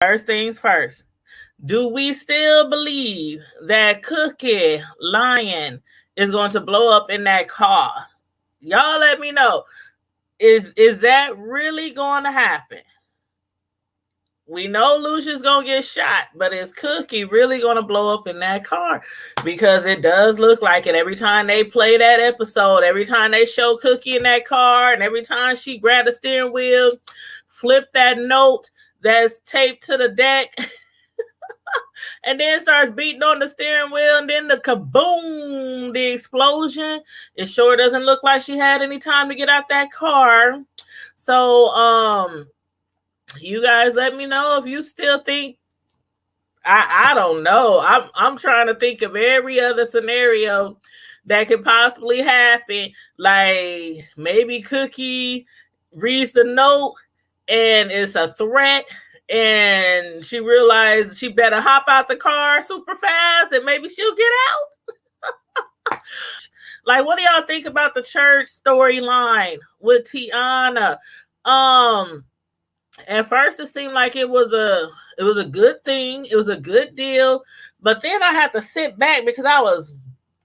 First things first. Do we still believe that Cookie Lion is going to blow up in that car? Y'all let me know. Is that really going to happen? We know Lucia's gonna get shot, but is Cookie really gonna blow up in that car? Because it does look like it. Every time they play that episode, every time they show Cookie in that car, and every time she grabbed the steering wheel, flip that note that's taped to the deck, and then starts beating on the steering wheel, and then the kaboom, the explosion. It sure doesn't look like she had any time to get out that car. So, you guys let me know if you still think. I don't know. I'm trying to think of every other scenario that could possibly happen. Like maybe Cookie reads the note and it's a threat, and she realized she better hop out the car super fast, and maybe she'll get out. Like, what do y'all think about the church storyline with Tiana? At first it seemed like it was a good thing, it was a good deal, but then I had to sit back because I was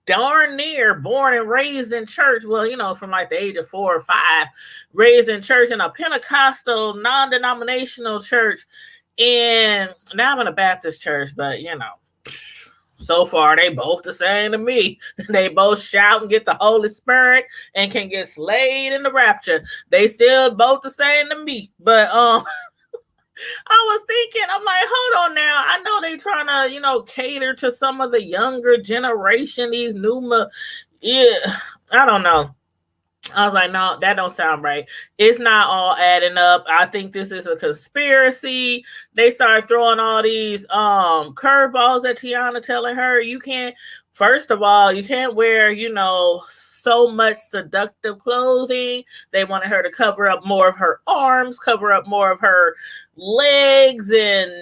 darn near born and raised in church. Well, from like the age of 4 or 5, raised in church in a Pentecostal non-denominational church, and now I'm in a Baptist church, but so far they both the same to me. They both shout and get the Holy Spirit and can get slayed in the rapture. They still both the same to me. But I was thinking, I'm like, hold on now. I know they trying to, cater to some of the younger generation, these new I don't know. I was like, no, that don't sound right. It's not all adding up. I think this is a conspiracy. They started throwing all these curveballs at Tiana, telling her you can't, first of all, you can't wear, so much seductive clothing. They wanted her to cover up more of her arms, cover up more of her legs and,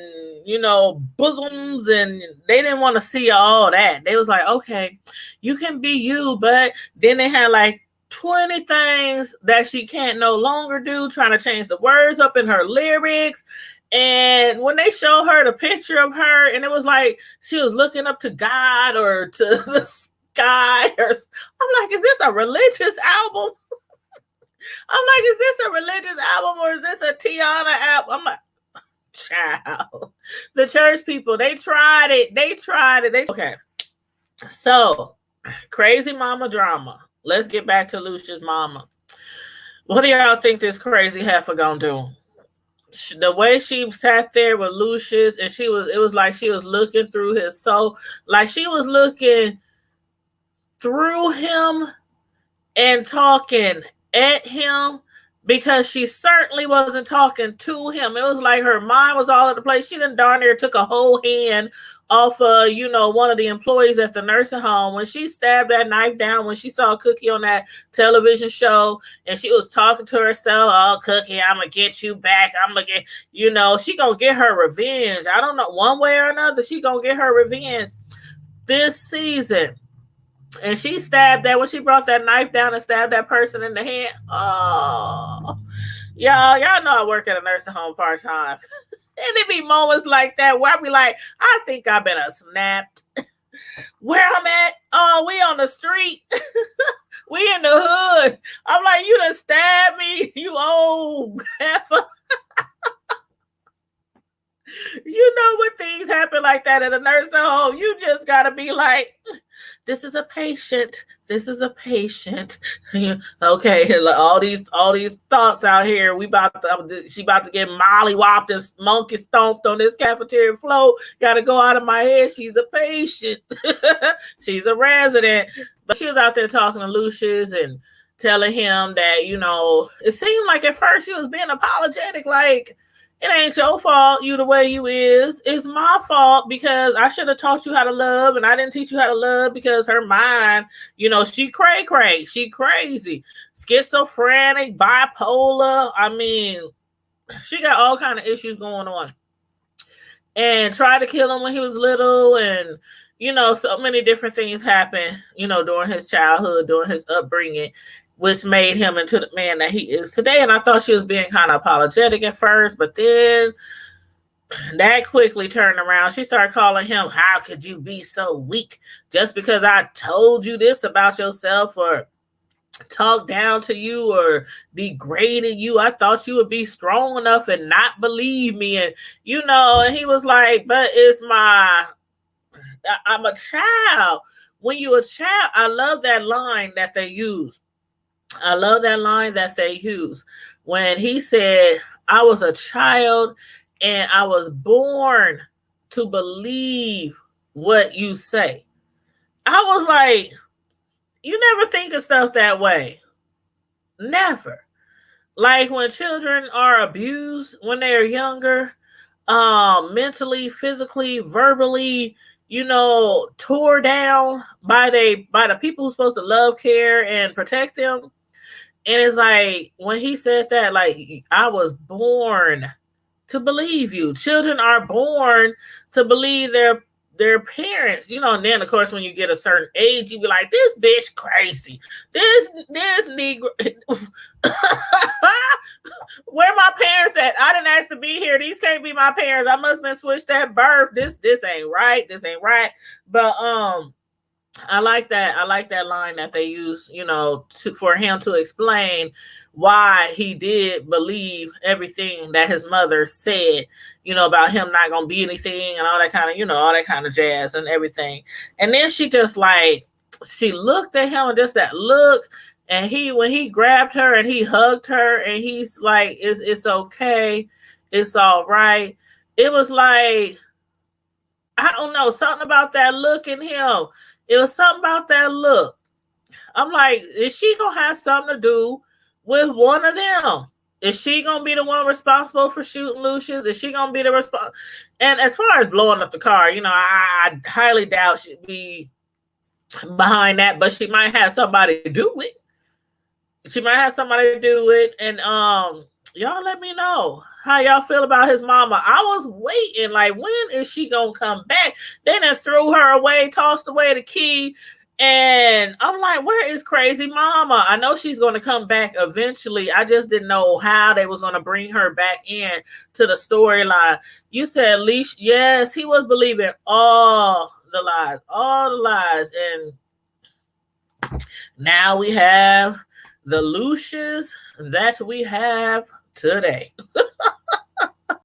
bosoms, and they didn't want to see all that. They was like, okay, you can be you, but then they had like 20 things that she can't no longer do, trying to change the words up in her lyrics. And when they show her the picture of her, and it was like she was looking up to God or to the sky, or I'm like, is this a religious album? I'm like, is this a religious album or is this a Tiana album? I'm like, child. The church people, they tried it. Okay. So, crazy mama drama. Let's get back to Lucia's mama. What do y'all think this crazy heifer gonna do? The way she sat there with Lucius, and it was like she was looking through his soul, like she was looking through him and talking at him, because she certainly wasn't talking to him. It was like her mind was all over the place. She done darn near took a whole hand off of, one of the employees at the nursing home when she stabbed that knife down, when she saw Cookie on that television show, and she was talking to herself, oh, Cookie, I'm going to get you back. I'm going to get, she going to get her revenge. I don't know, one way or another, she going to get her revenge this season. And she stabbed that, when she brought that knife down and stabbed that person in the hand. Oh, y'all know I work at a nursing home part-time. And it be moments like that where I be like, I think I've been snapped. Where I'm at, oh, we on the street. We in the hood. I'm like, you done stabbed me, you old heifer. When things happen like that at a nursing home, you just gotta be like, this is a patient. This is a patient. Okay, all these thoughts out here. She about to get mollywopped and monkey stomped on this cafeteria floor. Gotta go out of my head. She's a patient. She's a resident. But she was out there talking to Lucius and telling him that, it seemed like at first she was being apologetic, like, it ain't your fault you the way you is. It's my fault because I should have taught you how to love, and I didn't teach you how to love because her mind, she cray. She crazy. Schizophrenic, bipolar. I mean, she got all kind of issues going on. And tried to kill him when he was little, and, so many different things happened, during his childhood, during his upbringing, which made him into the man that he is today. And I thought she was being kind of apologetic at first, but then that quickly turned around. She started calling him, how could you be so weak? Just because I told you this about yourself or talked down to you or degraded you, I thought you would be strong enough and not believe me. And and he was like, but I'm a child. When you're a child, I love that line that they use. I love that line that they use when he said, I was a child and I was born to believe what you say. I was like, you never think of stuff that way. Never. Like when children are abused when they are younger, mentally, physically, verbally, tore down by the people who's supposed to love, care, and protect them. And it's like when he said that, like, I was born to believe you. Children are born to believe their parents, and then of course when you get a certain age, you be like, this bitch crazy. This Negro. Where my parents at? I didn't ask to be here. These can't be my parents. I must have been switched at birth. This ain't right. This ain't right. But I like that. I like that line that they use, for him to explain why he did believe everything that his mother said, about him not gonna be anything and all that kind of, all that kind of jazz and everything. And then she just like, she looked at him and just that look. And when he grabbed her and he hugged her and he's like, it's okay. It's all right. It was like, I don't know, something about that look in him. It was something about that look. I'm like, is she going to have something to do with one of them? Is she going to be the one responsible for shooting Lucius? Is she going to be the responsible? And as far as blowing up the car, I highly doubt she'd be behind that, but she might have somebody to do it. She might have somebody to do it. And y'all let me know how y'all feel about his mama. I was waiting, like, when is she gonna come back? They done threw her away, tossed away the key. And I'm like, where is crazy mama? I know she's going to come back eventually. I just didn't know how they was going to bring her back in to the storyline. You said Leash, yes, he was believing all the lies. And now we have the Lucius that we have today.